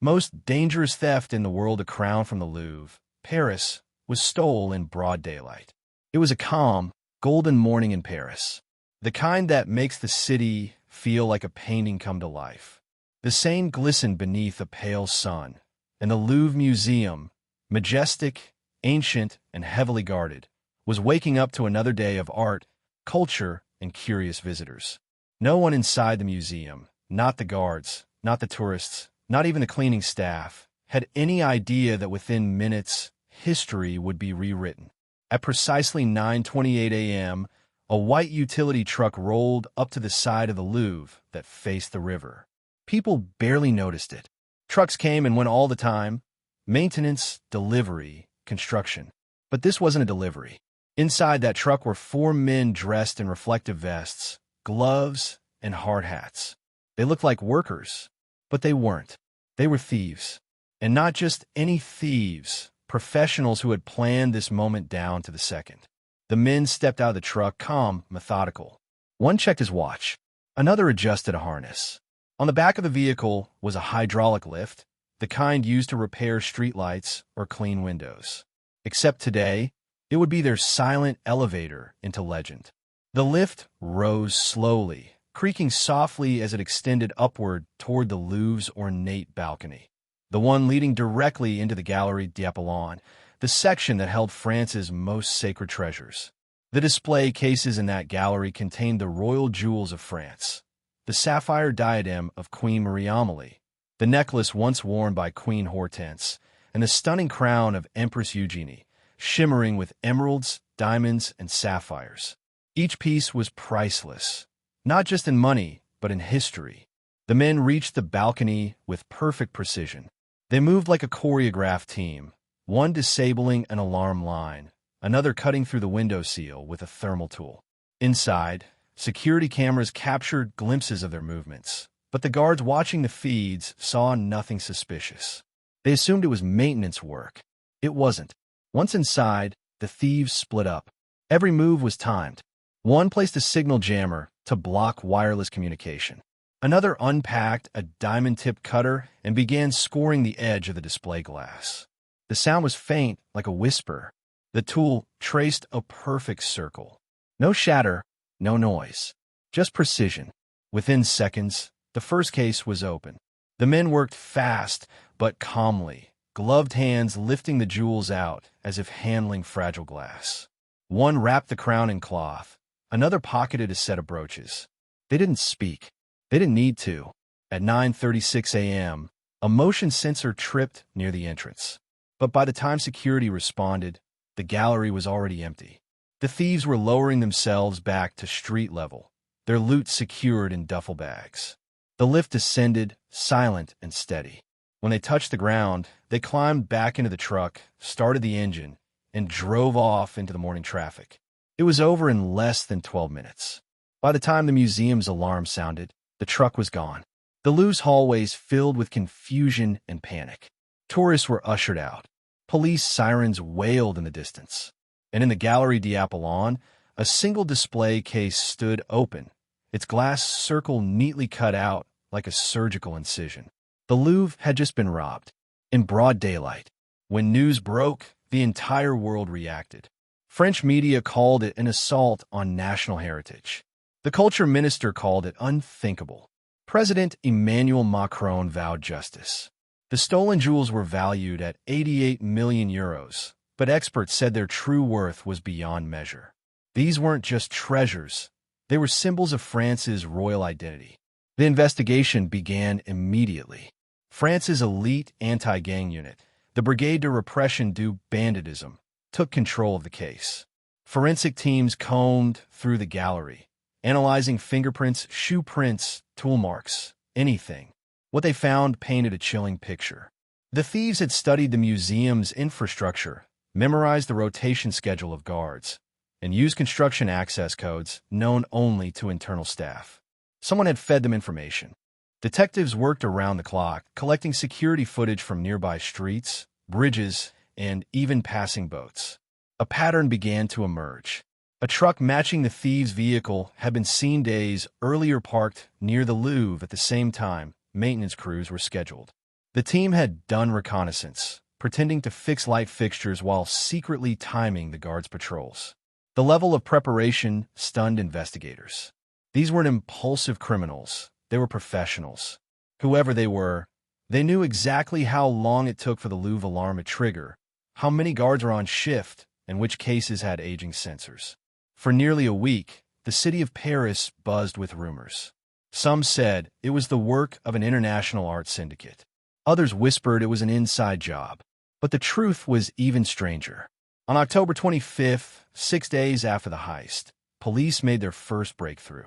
Most dangerous theft in the world, a crown from the Louvre, Paris, was stolen in broad daylight. It was a calm, golden morning in Paris, the kind that makes the city feel like a painting come to life. The Seine glistened beneath a pale sun, and the Louvre Museum, majestic, ancient, and heavily guarded, was waking up to another day of art, culture, and curious visitors. No one inside the museum, not the guards, not the tourists, not even the cleaning staff, had any idea that within minutes, history would be rewritten. At precisely 9:28 a.m., a white utility truck rolled up to the side of the Louvre that faced the river. People barely noticed it. Trucks came and went all the time. Maintenance, delivery, construction. But this wasn't a delivery. Inside that truck were four men dressed in reflective vests, gloves, and hard hats. They looked like workers, but they weren't. They were thieves. And not just any thieves, professionals who had planned this moment down to the second. The men stepped out of the truck, calm, methodical. One checked his watch. Another adjusted a harness. On the back of the vehicle was a hydraulic lift, the kind used to repair streetlights or clean windows. Except today, it would be their silent elevator into legend. The lift rose slowly, creaking softly as it extended upward toward the Louvre's ornate balcony, the one leading directly into the Galerie d'Apollon, the section that held France's most sacred treasures. The display cases in that gallery contained the royal jewels of France, the sapphire diadem of Queen Marie-Amélie, the necklace once worn by Queen Hortense, and the stunning crown of Empress Eugenie, shimmering with emeralds, diamonds, and sapphires. Each piece was priceless, not just in money, but in history. The men reached the balcony with perfect precision. They moved like a choreographed team, one disabling an alarm line, another cutting through the window seal with a thermal tool. Inside, security cameras captured glimpses of their movements, but the guards watching the feeds saw nothing suspicious. They assumed it was maintenance work. It wasn't. Once inside, the thieves split up. Every move was timed. One placed a signal jammer to block wireless communication. Another unpacked a diamond-tipped cutter and began scoring the edge of the display glass. The sound was faint, like a whisper. The tool traced a perfect circle. No shatter, no noise, just precision. Within seconds, the first case was open. The men worked fast, but calmly, gloved hands lifting the jewels out as if handling fragile glass. One wrapped the crown in cloth. Another pocketed a set of brooches. They didn't speak. They didn't need to. At 9:36 a.m., a motion sensor tripped near the entrance. But by the time security responded, the gallery was already empty. The thieves were lowering themselves back to street level, their loot secured in duffel bags. The lift descended, silent and steady. When they touched the ground, they climbed back into the truck, started the engine, and drove off into the morning traffic. It was over in less than 12 minutes. By the time the museum's alarm sounded, the truck was gone. The Louvre's hallways filled with confusion and panic. Tourists were ushered out. Police sirens wailed in the distance. And in the Galerie d'Apollon, a single display case stood open, its glass circle neatly cut out like a surgical incision. The Louvre had just been robbed, in broad daylight. When news broke, the entire world reacted. French media called it an assault on national heritage. The culture minister called it unthinkable. President Emmanuel Macron vowed justice. The stolen jewels were valued at 88 million euros, but experts said their true worth was beyond measure. These weren't just treasures. They were symbols of France's royal identity. The investigation began immediately. France's elite anti-gang unit, the Brigade de Repression du Banditisme, took control of the case. Forensic teams combed through the gallery, analyzing fingerprints, shoe prints, tool marks, anything. What they found painted a chilling picture. The thieves had studied the museum's infrastructure, memorized the rotation schedule of guards, and used construction access codes known only to internal staff. Someone had fed them information. Detectives worked around the clock, collecting security footage from nearby streets, bridges, and even passing boats. A pattern began to emerge. A truck matching the thieves' vehicle had been seen days earlier parked near the Louvre at the same time maintenance crews were scheduled. The team had done reconnaissance, pretending to fix light fixtures while secretly timing the guards' patrols. The level of preparation stunned investigators. These weren't impulsive criminals. They were professionals. Whoever they were, they knew exactly how long it took for the Louvre alarm to trigger, how many guards were on shift, and which cases had aging sensors. For nearly a week, the city of Paris buzzed with rumors. Some said it was the work of an international art syndicate. Others whispered it was an inside job. But the truth was even stranger. On October 25th, 6 days after the heist, police made their first breakthrough.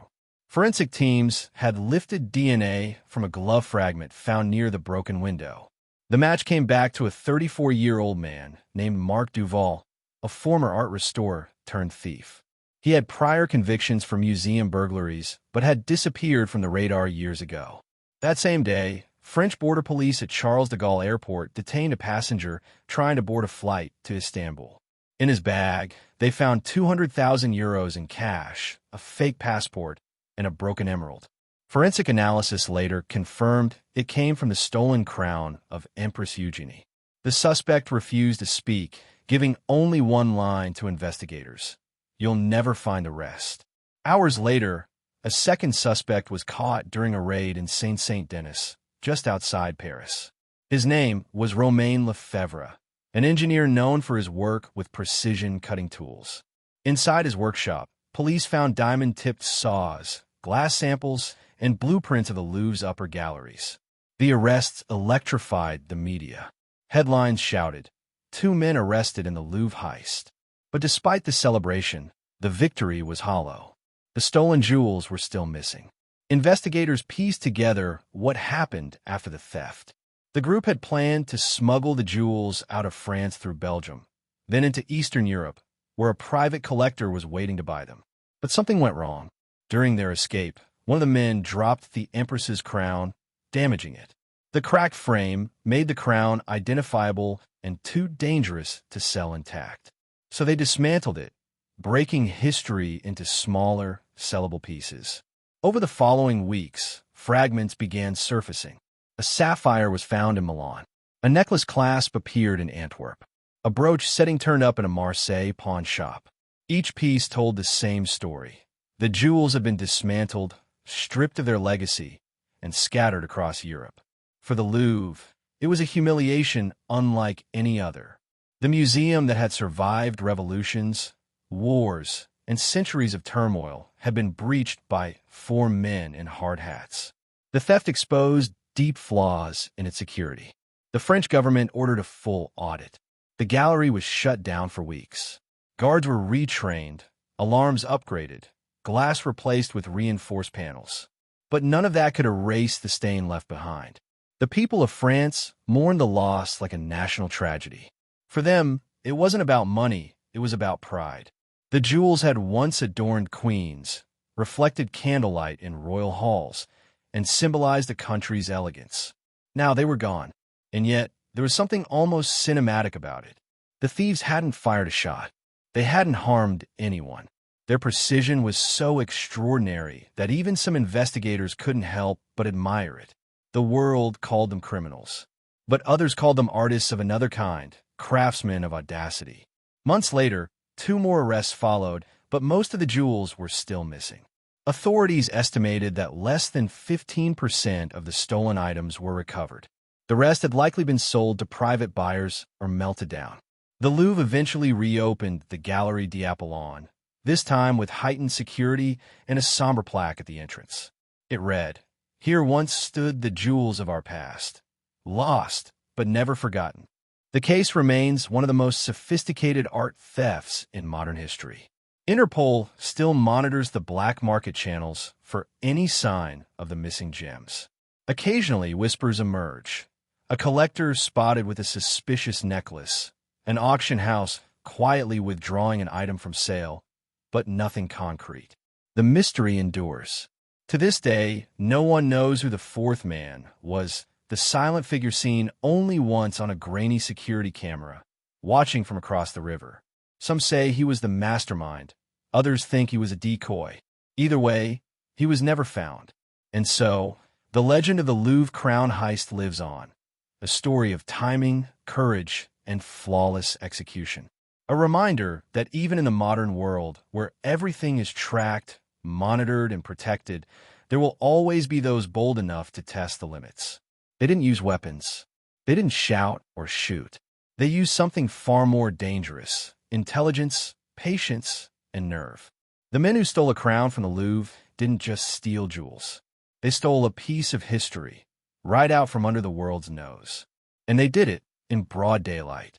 Forensic teams had lifted DNA from a glove fragment found near the broken window. The match came back to a 34-year-old man named Marc Duval, a former art restorer turned thief. He had prior convictions for museum burglaries, but had disappeared from the radar years ago. That same day, French border police at Charles de Gaulle Airport detained a passenger trying to board a flight to Istanbul. In his bag, they found 200,000 euros in cash, a fake passport, and a broken emerald. Forensic analysis later confirmed it came from the stolen crown of Empress Eugenie. The suspect refused to speak, giving only one line to investigators: "You'll never find the rest." Hours later, a second suspect was caught during a raid in Saint-Denis, just outside Paris. His name was Romain Lefebvre, an engineer known for his work with precision cutting tools. Inside his workshop, police found diamond-tipped saws, glass samples, and blueprints of the Louvre's upper galleries. The arrests electrified the media. Headlines shouted, "2 men arrested in the Louvre heist." But despite the celebration, the victory was hollow. The stolen jewels were still missing. Investigators pieced together what happened after the theft. The group had planned to smuggle the jewels out of France through Belgium, then into Eastern Europe, where a private collector was waiting to buy them. But something went wrong. During their escape, one of the men dropped the Empress's crown, damaging it. The cracked frame made the crown identifiable and too dangerous to sell intact. So they dismantled it, breaking history into smaller, sellable pieces. Over the following weeks, fragments began surfacing. A sapphire was found in Milan. A necklace clasp appeared in Antwerp. A brooch setting turned up in a Marseille pawn shop. Each piece told the same story. The jewels had been dismantled, stripped of their legacy, and scattered across Europe. For the Louvre, it was a humiliation unlike any other. The museum that had survived revolutions, wars, and centuries of turmoil had been breached by 4 men in hard hats. The theft exposed deep flaws in its security. The French government ordered a full audit. The gallery was shut down for weeks. Guards were retrained, alarms upgraded, glass replaced with reinforced panels. But none of that could erase the stain left behind. The people of France mourned the loss like a national tragedy. For them, it wasn't about money, it was about pride. The jewels had once adorned queens, reflected candlelight in royal halls, and symbolized the country's elegance. Now they were gone, and yet there was something almost cinematic about it. The thieves hadn't fired a shot. They hadn't harmed anyone. Their precision was so extraordinary that even some investigators couldn't help but admire it. The world called them criminals, but others called them artists of another kind, craftsmen of audacity. Months later, 2 more arrests followed, but most of the jewels were still missing. Authorities estimated that less than 15% of the stolen items were recovered. The rest had likely been sold to private buyers or melted down. The Louvre eventually reopened the Galerie d'Apollon, this time with heightened security and a somber plaque at the entrance. It read, "Here once stood the jewels of our past, lost but never forgotten." The case remains one of the most sophisticated art thefts in modern history. Interpol still monitors the black market channels for any sign of the missing gems. Occasionally, whispers emerge. A collector spotted with a suspicious necklace, an auction house quietly withdrawing an item from sale, but nothing concrete. The mystery endures. To this day, no one knows who the 4th man was, the silent figure seen only once on a grainy security camera, watching from across the river. Some say he was the mastermind. Others think he was a decoy. Either way, he was never found. And so, the legend of the Louvre crown heist lives on. a story of timing, courage, and flawless execution. A reminder that even in the modern world, where everything is tracked, monitored, and protected, there will always be those bold enough to test the limits. They didn't use weapons. They didn't shout or shoot. They used something far more dangerous: intelligence, patience, and nerve. The men who stole a crown from the Louvre didn't just steal jewels. They stole a piece of history right out from under the world's nose. And they did it in broad daylight.